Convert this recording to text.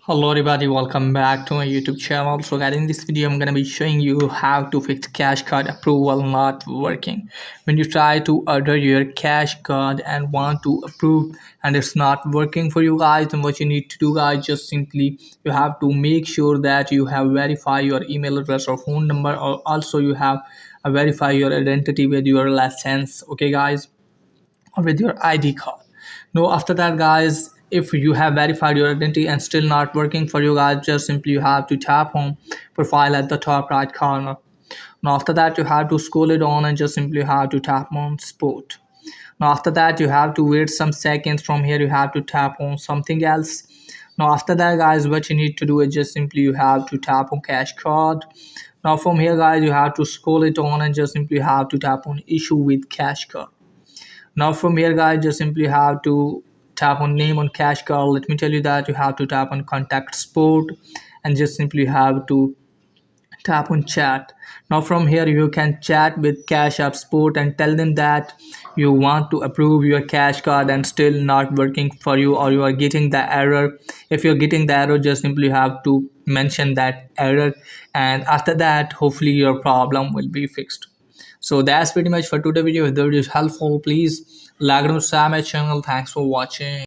Hello everybody, welcome back to my YouTube channel. So guys, in this video I'm gonna be showing you how to fix cash card approval not working. When you try to order your cash card and want to approve and it's not working for you guys, then what you need to do guys, just simply you have to make sure that you have verified your email address or phone number, or also you have verify your identity with your license, okay guys, or with your ID card. Now after that guys, if you have verified your identity and still not working for you guys, just simply you have to tap on profile at the top right corner. Now after that you have to scroll it on and just simply have to tap on sport. Now after that you have to wait some seconds. From here you have to tap on something else. Now after that guys, what you need to do is just simply you have to tap on cash card. Now from here guys, you have to scroll it on and just simply have to tap on issue with cash card. Now from here guys, just simply have to tap on name on cash card. Let me tell you that you have to tap on contact support and just simply have to tap on chat. Now from here you can chat with cash app support and tell them that you want to approve your cash card and still not working for you, or you are getting the error. If you're getting the error, just simply have to mention that error, and after that hopefully your problem will be fixed. So that's pretty much for today video. If the video is helpful, please like and subscribe my channel. Thanks for watching.